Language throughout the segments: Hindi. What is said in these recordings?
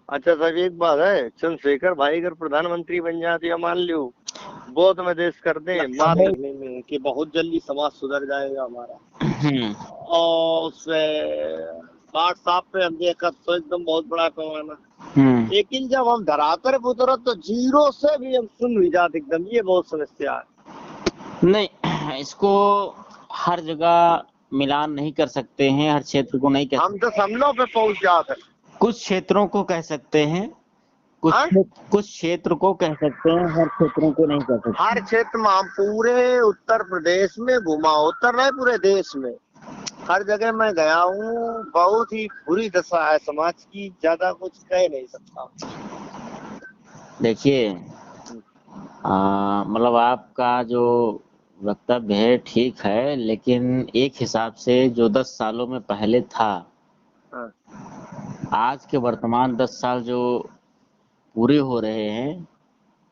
अच्छा साहब, एक बात है, चंद्रशेखर भाई अगर प्रधानमंत्री बन जाते या मान लो बौद्ध में देश कर दें लगता बात है। करने में कि बहुत जल्दी समाज सुधर जाएगा हमारा, हम्म। और उससे बाट साहब पे हम देखा तो एकदम बहुत बड़ा पैमाना। हम्म। लेकिन जब हम धरातल पे उतरे तो जीरो से भी हम सुन हुई जाते एकदम, ये बहुत समस्या है। नहीं, इसको हर जगह मिलान नहीं कर सकते हैं, हर क्षेत्र को नहीं कह हम तो समलों पे पहुंच जाते हैं। कुछ क्षेत्रों को कह सकते हैं, कुछ हाँ? कुछ क्षेत्र को कह सकते हैं, हर क्षेत्रों को नहीं कह सकते। हर क्षेत्र में हम पूरे उत्तर प्रदेश में घुमा, उत्तर नहीं पूरे देश में हर जगह मैं गया हूँ। बहुत ही बुरी दशा है समाज की, ज्यादा कुछ कह नहीं सकता। देखिए, मतलब आपका जो वक्तव्य है ठीक है, लेकिन एक हिसाब से जो 10 सालों में पहले था, हाँ। आज के वर्तमान 10 साल जो पूरे हो रहे हैं,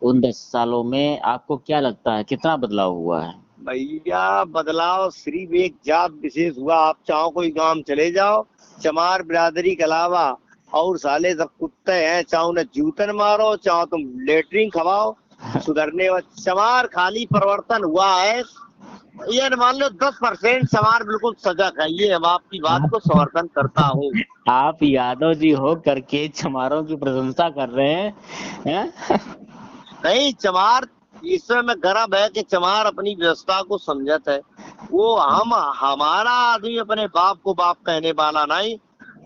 उन 10 सालों में आपको क्या लगता है कितना बदलाव हुआ है? भैया बदलाव सिर्फ एक जात विशेष हुआ। आप चाहो कोई गांव चले जाओ, चमार बिरादरी के अलावा और साले सब कुत्ते हैं। चाहो न जूतन मारो, चाहो तुम लेटरिन खवाओ, सुधरने वाला चमार खाली परिवर्तन हुआ है। ये मान लो 10% चमार बिल्कुल सजग है। ये हम आपकी बात को समर्थन करता हूँ। आप यादव जी हो करके चमारों की प्रशंसा कर रहे हैं, हैं? नहीं, चमार इसमें में गर्व है कि चमार अपनी व्यवस्था को समझत है। वो हम हमारा आदमी अपने बाप को बाप कहने वाला नहीं।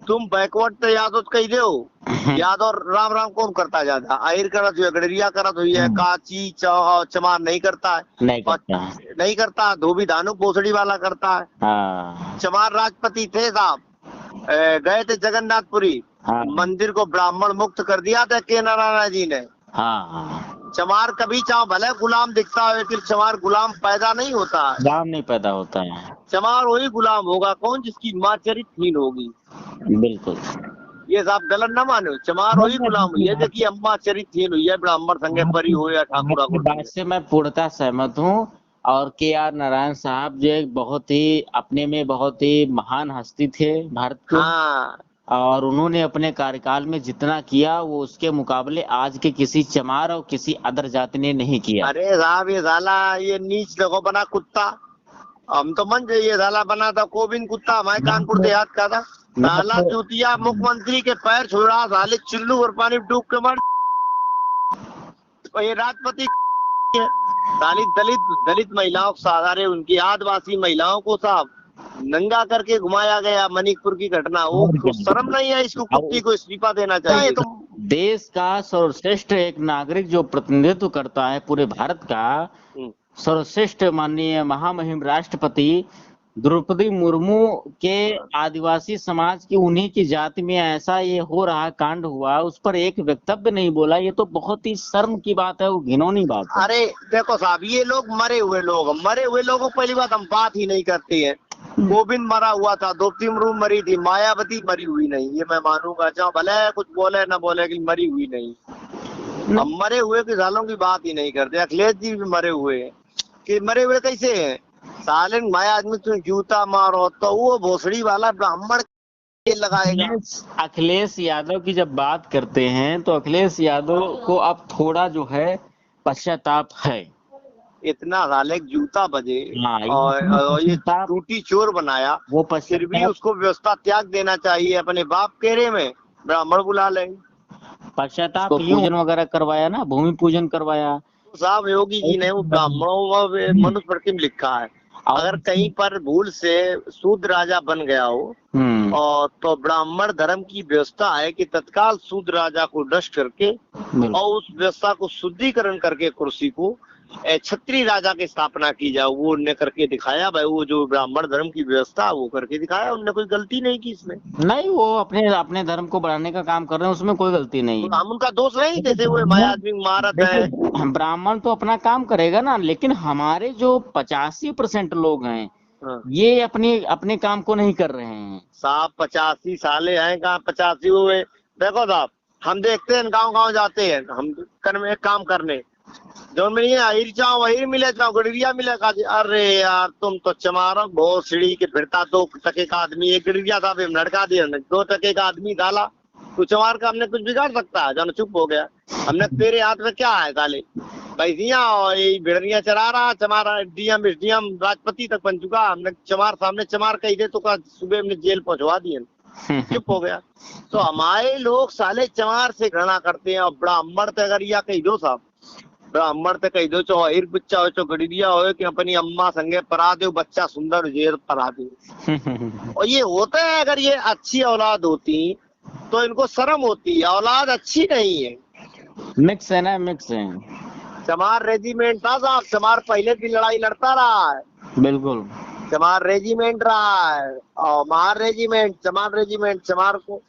तुम बैकवर्ड तो यादव कही दे हो, यादव राम राम कौन करता ज्यादा, आहिर करत हुई, गडरिया करत हुई है, काची चमार नहीं करता है। नहीं करता है। नहीं करता, धोबी धानु पोसड़ी वाला करता है। हाँ। चमार राजपति थे साहब, गए थे जगन्नाथपुरी, हाँ। मंदिर को ब्राह्मण मुक्त कर दिया था के नारायण जी ने। हाँ। चमार कभी चाहो भले गुलाम दिखता है, लेकिन चमार गुलाम पैदा नहीं होता है। दाम नहीं पैदा होता है। चमार वही गुलाम होगा कौन जिसकी माँ चरित्रहीन होगी। बिल्कुल। ये साहब गलत ना मानो, चमार वही गुलाम हुई है देखिए अम्मा चरित्रहीन हुई है, ब्राह्मण संगे परी हो या ठाकुरा आपकी बात को। से मैं पूर्णतः सहमत हूँ। और के आर नारायण साहब जो एक बहुत ही अपने में बहुत ही महान हस्ती थे भारत के, हाँ। और उन्होंने अपने कार्यकाल में जितना किया वो उसके मुकाबले आज के किसी चमार और किसी अदर जाति ने नहीं किया। अरे साहब ये साला ये नीच देखो बना कुत्ता, हम तो मन ये साला बना था कोबिन कुत्ता, हमारे कानपुर देहात का था। साला चूतिया मुख्यमंत्री के पैर छोड़ा, साले चुल्लू और पानी में डूब के मर। ये राष्ट्रपति है। दलित दलित दलित महिलाओं को साधारे, उनकी आदिवासी महिलाओं को साहब नंगा करके घुमाया गया। मणिपुर की घटना, वो शर्म नहीं है इसको, कुत्ती को इस्तीफा देना चाहिए। तो देश का सर्वश्रेष्ठ एक नागरिक जो प्रतिनिधित्व करता है पूरे भारत का, सर्वश्रेष्ठ माननीय महामहिम राष्ट्रपति द्रौपदी मुर्मू के आदिवासी समाज की उन्हीं की जाति में ऐसा ये हो रहा कांड हुआ, उस पर एक वक्तव्य नहीं बोला, ये तो बहुत ही शर्म की बात है, वो घिनौनी बात है। अरे देखो साहब, ये लोग मरे हुए लोगों को पहली बात हम बात ही नहीं करते हैं। गोविंद मरा हुआ था, द्रौपदी मुर्मू मरी थी, मायावती मरी हुई नहीं, ये मैं मानूंगा, चाहे भले कुछ बोले ना बोले, लेकिन मरी हुई नहीं। हम मरे हुए के सालों की बात ही नहीं करते। अखिलेश जी भी मरे हुए हैं, कि मरे हुए कैसे हैं? सालन माया आदमी तुम जूता मारो तो वो भोसड़ी वाला ब्राह्मण लगाएगा। अखिलेश यादव की जब बात करते हैं तो अखिलेश यादव को अब थोड़ा जो है पश्चाताप है। इतना साले जूता बजे हाँ, और ये टूटी चोर बनाया, वो फिर भी उसको व्यवस्था त्याग देना चाहिए। अपने बाप केरे में ब्राह्मण बुला ले। पश्चाताप पूजन वगैरह करवाया ना, भूमि पूजन करवाया साहब योगी जी ने वो ब्राह्मणों में मनुष्य प्रतिम लिखा है, अगर कहीं पर भूल से शूद्र राजा बन गया हो और तो ब्राह्मण धर्म की व्यवस्था है कि तत्काल शूद्र राजा को नष्ट करके और उस व्यवस्था को शुद्धिकरण करके कुर्सी को क्षत्रिय राजा की स्थापना की जाए। वो उनने करके दिखाया भाई, वो जो ब्राह्मण धर्म की व्यवस्था वो करके दिखाया, उनने कोई गलती नहीं की इसमें। नहीं, वो अपने अपने धर्म को बढ़ाने का काम कर रहे हैं, उसमें कोई गलती नहीं। तो हम उनका दोष नहीं, जैसे वो माया आदमी मारत है। ब्राह्मण तो अपना काम करेगा ना, लेकिन हमारे जो 85% लोग हैं ये अपने काम को नहीं कर रहे हैं। साहब 85 साले हैं, कहाँ 85 हुए? देखो साहब, हम देखते हैं गांव गांव जाते हैं हम एक काम करने, जो में अहिर चाहो वही मिले, चाहो गडरिया मिले। अरे यार तुम तो चमारो बहुत सीढ़ी के फिरता, 2 टके का आदमी एक गडरिया था, लड़का दिया 2 टके का आदमी डाला, तू चमार का हमने कुछ बिगाड़ सकता है? जानो चुप हो गया। हमने तेरे हाथ में क्या है साले? भैंसियां और ये भेड़ियां चरा रहा चमार, डीएम एसडीएम राष्ट्रपति तक बन चुका। हमने चमार सामने चमार कही दे तो का सुबह हमने जेल पहुंचवा दिए। चुप हो गया। तो हमारे लोग साले चमार से घृणा करते हैं। और ब्राह्मण ते अगर या कही दो साहब, ब्राह्मण ते कही दो चो हिर बच्चा हो चो गड़िया हो कि अपनी अम्मा संगे परा दो बच्चा सुंदर जेर परा दो। और ये होता है। अगर ये अच्छी औलाद होती तो इनको शर्म होती। औलाद अच्छी नहीं है। मिक्स है ना, मिक्स है। चमार रेजिमेंट था साहब। चमार पहले की लड़ाई लड़ता रहा है। बिल्कुल। चमार रेजिमेंट रहा है और मार रेजिमेंट, चमार रेजिमेंट। चमार को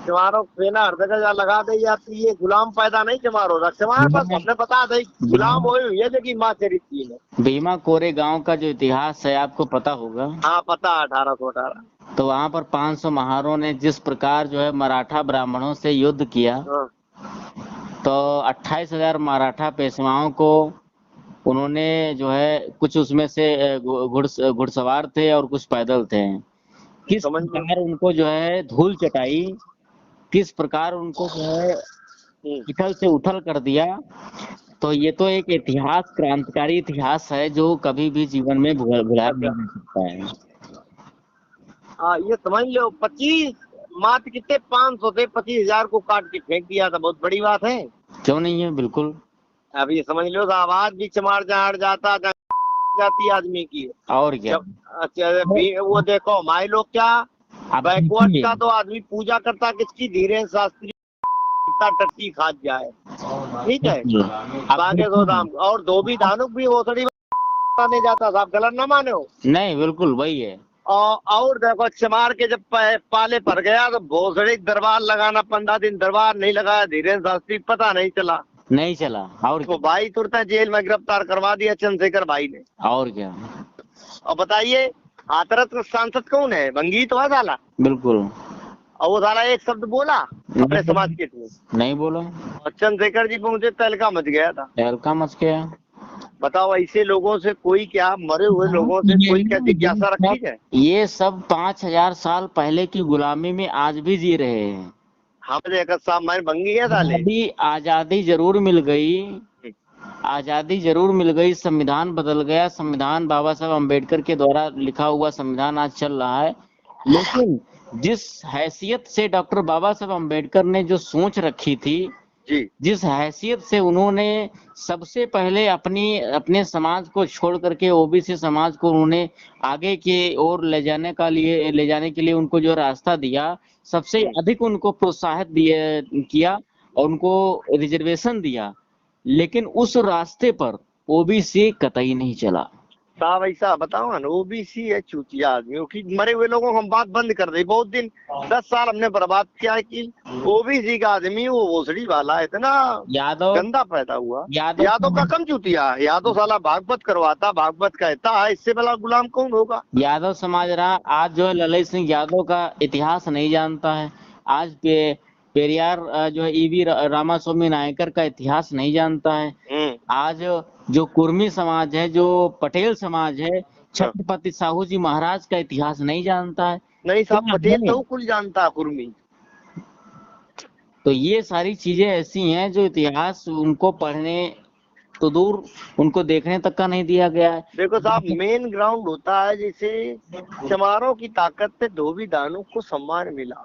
चमारों सेना हर जगह लगा दे जाती है। गुलाम पैदा नहीं चमार हो रहा। चमार बस हमने बता दे गुलाम हुई है लेकिन माँ चरित्री है। भीमा कोरे गांव का जो इतिहास है आपको पता होगा। हाँ पता, 1818। तो वहाँ पर 500 महारों ने जिस प्रकार जो है मराठा ब्राह्मणों से युद्ध किया, हाँ। तो 28,000 मराठा पेशवाओं को उन्होंने जो है, कुछ उसमें से घुड़सवार थे और कुछ पैदल थे, किस समझ लो। प्रकार उनको जो है धूल चटाई, किस प्रकार उनको जो है इथल से उथल कर दिया। तो ये तो एक इतिहास, क्रांतिकारी इतिहास है जो कभी भी जीवन में भुलाया नहीं जा सकता है। हाँ ये समझ लो। 25 मात्र कितने 500 थे, 25,000 को काट के फेंक दिया था। बहुत बड़ी बात है। क्यों नहीं है, बिल्कुल। अब ये समझ लो आवाज भी चमार जहाड़ जाता जाती आदमी की। और क्या। अच्छा वो देखो हमारे लोग क्या आप बैकवर्ड देखिए, का तो आदमी पूजा करता किसकी? धीरेन्द्र शास्त्री टट्टी खा जाए। ठीक है। आप बागे देखिए। गोदाम और धोबी धानुक भी ओसड़ी नहीं जाता साहब। गलत ना माने हो। नहीं, बिल्कुल वही है। और देखो चमार के जब पाले पर गया तो भोसड़ी दरबार लगाना, 15 दिन दरबार नहीं लगाया धीरेन्द्र शास्त्री, पता नहीं चला। नहीं चला। और तो क्या। भाई तुरंत जेल में गिरफ्तार करवा दिया चंद्रशेखर भाई ने। और क्या। और बताइए हाथरस का सांसद कौन है? भंगी तो है साला। बिल्कुल। और वो साला एक शब्द बोला अपने समाज के लिए? नहीं बोला। और चंद्रशेखर जी पहुंचे तहलका मच गया था। तहलका मच गया। बताओ ऐसे लोगों से कोई क्या, मरे हुए लोगों से कोई क्या जिज्ञासा रखी जाए? ये सब 5,000 साल पहले की गुलामी में आज भी जी रहे हैं। हम देखा साहब मैं भंगी है साले। आजादी जरूर मिल गई, आजादी जरूर मिल गई, संविधान बदल गया, संविधान बाबा साहब अम्बेडकर के द्वारा लिखा हुआ संविधान आज चल रहा है। लेकिन जिस हैसियत से डॉक्टर बाबा साहब अम्बेडकर ने जो सोच रखी थी जी, जिस हैसियत से उन्होंने सबसे पहले अपने समाज को छोड़ करके ओबीसी समाज को उन्होंने आगे की ओर ले जाने के लिए उनको जो रास्ता दिया, सबसे अधिक उनको प्रोत्साहित किया और उनको रिजर्वेशन दिया, लेकिन उस रास्ते पर ओबीसी कतई नहीं चला। साहब ऐसा बताओ ना, ओबीसी है चूतिया आदमी की, मरे हुए लोगों को हम बात बंद कर दे। बहुत दिन 10 साल हमने बर्बाद किया है कि ओबीसी का आदमी वो भोसड़ी वाला इतना यादव गंदा पैदा हुआ। यादव का कम चूतिया। यादव साला भागवत करवाता, भागवत कहता है, इससे बड़ा गुलाम कौन होगा? यादव समाज रहा। आज जो है ललित सिंह यादव का इतिहास नहीं जानता है। आज पेरियार जो है ईवी रामास्वामी नायकर का इतिहास नहीं जानता है। आज जो कुर्मी समाज है, जो पटेल समाज है, छत्रपति साहू जी महाराज का इतिहास नहीं जानता है। नहीं साहब, पटेल तो कुल जानता है कुर्मी। तो ये सारी चीजें ऐसी हैं जो इतिहास उनको पढ़ने तो दूर, उनको देखने तक का नहीं दिया गया है। देखो साहब, मेन ग्राउंड होता है जैसे चमारों की ताकत से धोबी दानुक को सम्मान मिला।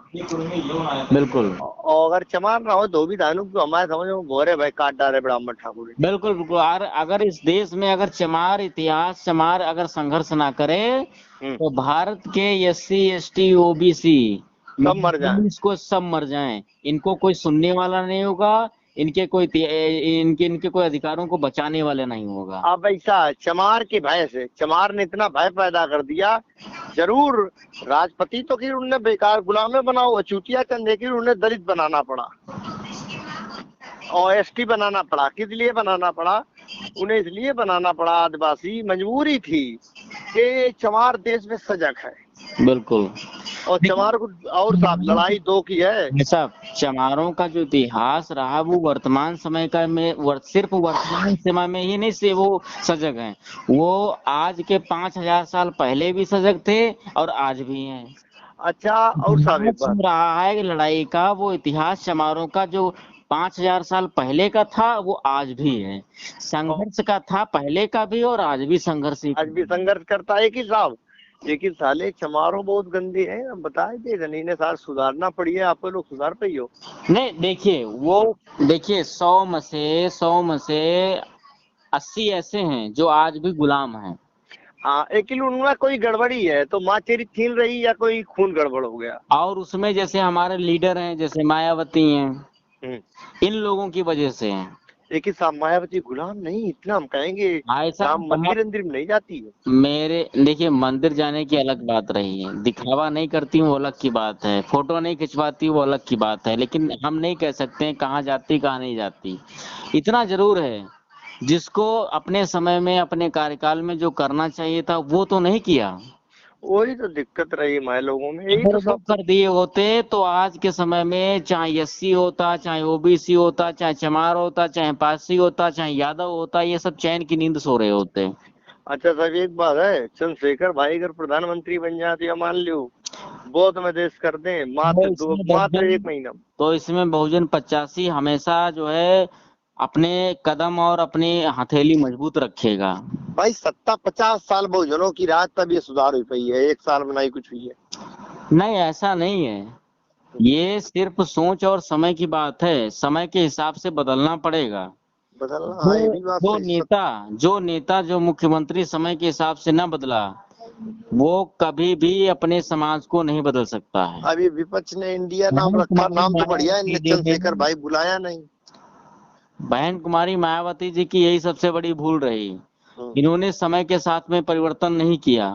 बिल्कुल। और अगर चमार ना हो धोबी दानुक तो हमारे समझ में भोरे भाई काट डाले ब्राह्मण ठाकुर। बिल्कुल बिल्कुल। और अगर इस देश में अगर चमार अगर संघर्ष ना करे तो भारत के SC ST OBC सब मर जाए। इसको सब मर जाएं। इनको कोई सुनने वाला नहीं होगा, इनके कोई अधिकारों को बचाने वाला नहीं होगा। अब ऐसा चमार के भय से, चमार ने इतना भय पैदा कर दिया। जरूर राजपति तो कि उन्होंने बेकार गुलामे बनाओ, चूतिया चंदे की उन्हें दलित बनाना पड़ा और ST बनाना पड़ा। किस लिए बनाना पड़ा? उन्हें इसलिए बनाना पड़ा, आदिवासी मजबूरी थी कि चमार देश में सजग है। बिल्कुल। और चमार को और साहब लड़ाई 2 की है साहब। चमारों का जो इतिहास रहा वो वर्तमान समय का सिर्फ वर्तमान समय में ही नहीं से वो सजग हैं, वो आज के 5,000 साल पहले भी सजग थे और आज भी हैं। अच्छा और साहब एक चल बात, रहा है लड़ाई का, वो इतिहास समारोह का जो 5,000 साल पहले का था वो आज भी है, और संघर्ष का था पहले का भी और आज भी संघर्ष ही आज भी संघर्ष करता है कि साहब, लेकिन साले समारोह बहुत गंदे हैं, हम बताए थे नहीं साल सुधारना पड़ी है, आप लोग सुधार पाई हो। नहीं। देखिए वो, देखिए 100 में से 80 ऐसे हैं जो आज भी गुलाम हैं। हाँ लेकिन उनमें कोई गड़बड़ी है तो माँ तेरी छीन रही या कोई खून गड़बड़ हो गया। और उसमें जैसे हमारे लीडर हैं, जैसे मायावती हैं, हम्म। इन लोगों की वजह से हैं। लेकिन साहब मायावती गुलाम नहीं, इतना हम कहेंगे, ऐसा राम मंदिर अंदिर में नहीं जाती है। मेरे देखिए, मंदिर जाने की अलग बात रही है, दिखावा नहीं करती वो अलग की बात है, फोटो नहीं खिंचवाती वो अलग की बात है, लेकिन हम नहीं कह सकते हैं कहाँ जाती कहाँ नहीं जाती। इतना जरूर है, जिसको अपने समय में अपने कार्यकाल में जो करना चाहिए था वो तो नहीं किया। वही तो दिक्कत रही माए लोगों में, यही अगर तो वो सब। कर दिए होते तो आज के समय में चाहे एससी होता, चाहे ओबीसी होता, चाहे चमार होता, चाहे पारसी होता, चाहे यादव होता, ये सब चैन की नींद सो रहे होते। अच्छा साहब एक बात है, चंद्रशेखर भाई अगर प्रधानमंत्री बन जाते या मान लो बौद्ध में देश कर दें, तो मात्र 1 महीना में। इसमें बहुजन 85 हमेशा जो है अपने कदम और अपनी हथेली मजबूत रखेगा। भाई सत्ता 50 साल बहुजनों की राज, तब ये सुधार हुई पई है, 1 साल में नहीं कुछ हुई है। नहीं, ऐसा नहीं है, ये सिर्फ सोच और समय की बात है, समय के हिसाब से बदलना पड़ेगा। बदलना, हाँ ये जो भी बात जो सही नेता जो मुख्यमंत्री समय के हिसाब से न बदला, वो कभी भी अपने समाज को नहीं बदल सकता है। अभी विपक्ष ने इंडिया नाम बहन रखा, कुमारी नाम तो बढ़िया है, मायावती इनने जी चंद्रशेखर ने भाई बुलाया नहीं। बहन कुमारी मायावती जी की यही सबसे बड़ी भूल रही। हम्म। इन्होंने समय के साथ में परिवर्तन नहीं किया।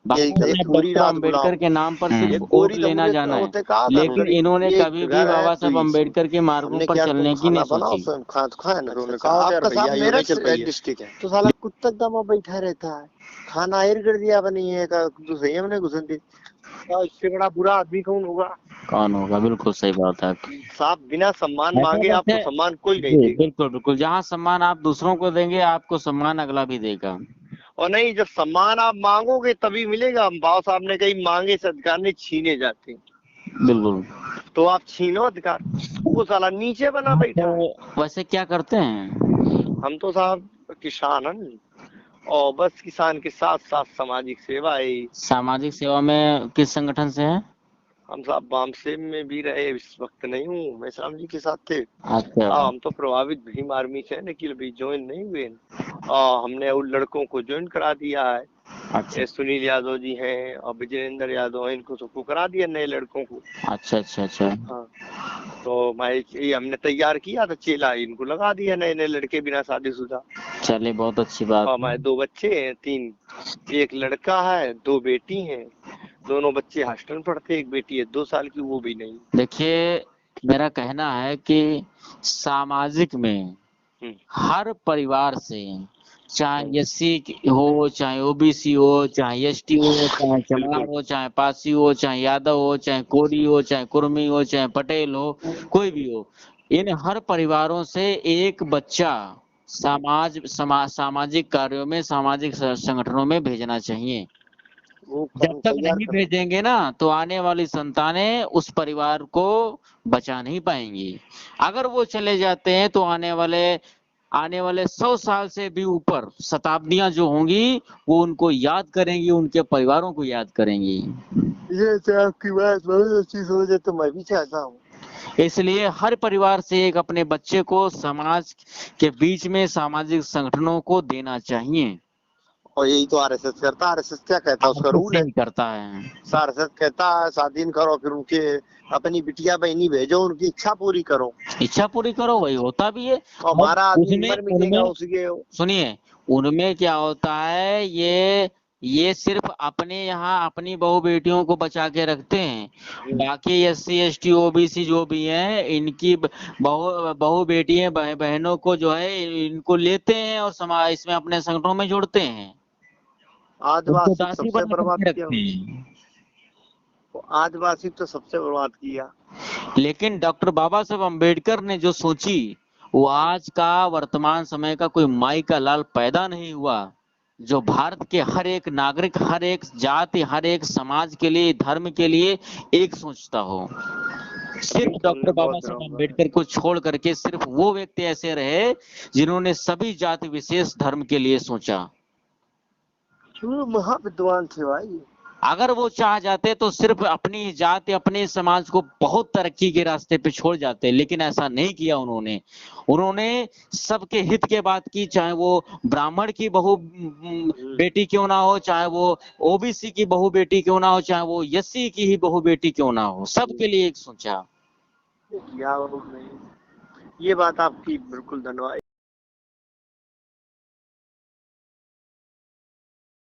यही बाबा एक साहब पूरी डॉक्टर रात अम्बेडकर गुलाम, के नाम पर सिर्फ एक वोट गोरी लेना तमूले जाना है, होते कहा था लेकिन इन्होंने एक कभी भी घर है बाबा तो साहब अम्बेडकर के मार्गों हमने पर क्या तुम चलने की खाना नहीं बनाओ, सोची। स्वयं खा तो खाए ना, उन्होंने कहा आपका साहब मेरठ डिस्ट्रिक्ट है तो साला कुत्ता दमा बैठा रहता है, खाना एर कर दिया बनी है का दूसरे हमने घुसन दी। इससे बड़ा बुरा आदमी कौन होगा। कौन होगा, बिल्कुल सही बात है आपकी। साहब बिना सम्मान ऐसा मांगे आपको वैसे सम्मान कोई नहीं जी देगा। बिल्कुल बिल्कुल, जहाँ सम्मान आप दूसरों को देंगे आपको सम्मान अगला भी देगा। और नहीं, जब सम्मान आप मांगोगे तभी मिलेगा, बाबा साहब ने कही मांगे से अधिकार नहीं छीने जाते, बिल्कुल। तो आप छीनो अधिकार। वो साला नीचे बना आप बैठा है। वैसे क्या करते हैं? हम तो साहब किसान हैं, और बस किसान के साथ साथ सामाजिक सेवा है। सामाजिक सेवा में किस संगठन से है? हम साहब बामसेम में भी रहे, इस वक्त नहीं हूँ, मैं श्याम जी के साथ थे। अच्छा हम तो प्रभावित भीम आर्मी से हैं, लेकिन अभी ज्वाइन नहीं हुए। हमने उन लड़कों को ज्वाइन करा दिया है। अच्छा ये सुनील यादव जी हैं और विजेंद्र यादव हैं, इनको सबको करा दिया नए लड़कों को। अच्छा अच्छा अच्छा। हाँ, तो मैं ये हमने तैयार किया था चेला, इनको लगा दिया नए नए लड़के बिना शादीशुदा। चलिए बहुत अच्छी बात और है। हमारे 2 बच्चे हैं, 3, एक लड़का है 2 बेटी हैं। दोनों बच्चे हॉस्टल में पढ़ते, एक बेटी है 2 साल की, वो भी नहीं। देखिए मेरा कहना है कि सामाजिक में हम्म, हर परिवार से, हम्म, चाहे एससी हो, चाहे ओबीसी हो, चाहे एसटी हो, चाहे चमार बिल्कुल। हो, चाहे पासी हो, चाहे यादव हो, चाहे कोरी हो, चाहे कुर्मी हो, चाहे पटेल हो, कोई भी हो, इन हर परिवारों से एक बच्चा सामाजिक कार्यों में, सामाजिक संगठनों में भेजना चाहिए। वो जब हम तक तैयार नहीं कर। भेजेंगे ना तो आने वाली संतानें उस परिवार को बचा नहीं पाएंगी। अगर वो चले जाते हैं तो आने वाले 100 साल से भी ऊपर शताब्दियां जो होंगी वो उनको याद करेंगी, उनके परिवारों को याद करेंगी। ये तो आपकी बात बहुत अच्छी सोच है, तो मैं भी चाहता हूँ। इसलिए हर परिवार से एक अपने बच्चे को समाज के बीच में सामाजिक संगठनों को देना चाहिए। और यही तो आरएसएस करता है, आरएसएस क्या कहता है, उसका रूल से है। ही करता है। आरएसएस कहता है स्वाधीन करो, फिर उनके अपनी बिटिया बहनी भेजो, उनकी इच्छा पूरी करो, इच्छा पूरी करो, वही होता भी है। और और हमारा आदमी उसमें मर मिटेगा उनमें उसके। सुनिए, उनमें क्या होता है, ये सिर्फ अपने यहाँ अपनी बहू बेटियों को बचा के रखते हैं, बाकी एससी एसटी ओबीसी जो भी हैं इनकी बहू बेटियां बहनों को जो है इनको लेते हैं और समाज इसमें अपने संगठनों में जोड़ते हैं, उनको आदिवासी दासी सबसे बना बर्बाद करके किया, रखते हैं। आदिवासी तो सबसे बर्बाद किया। लेकिन डॉक्टर बाबा साहब अम्बेडकर ने जो सोची, वो आज का वर्तमान समय का कोई माई का लाल पैदा नहीं हुआ। जो भारत के हर एक नागरिक, हर एक जाति, हर एक समाज के लिए, धर्म के लिए एक सोचता हो। सिर्फ डॉक्टर बाबा साहब अम्बेडकर को छोड़ करके सिर्फ वो व्यक्ति ऐसे रहे जिन्होंने सभी जाति विशेष धर्म के लिए सोचा। वो महाविद्वान थे भाई। अगर वो चाह जाते तो सिर्फ अपनी जाति, अपने समाज को बहुत तरक्की के रास्ते पे छोड़ जाते, लेकिन ऐसा नहीं किया उन्होंने। उन्होंने सबके हित के बात की, चाहे वो ब्राह्मण की बहू बेटी क्यों ना हो, चाहे वो ओबीसी की बहू बेटी क्यों ना हो, चाहे वो एससी की ही बहू बेटी क्यों ना हो, सबके लिए एक सोचा। ये बात आपकी बिल्कुल धन्यवाद।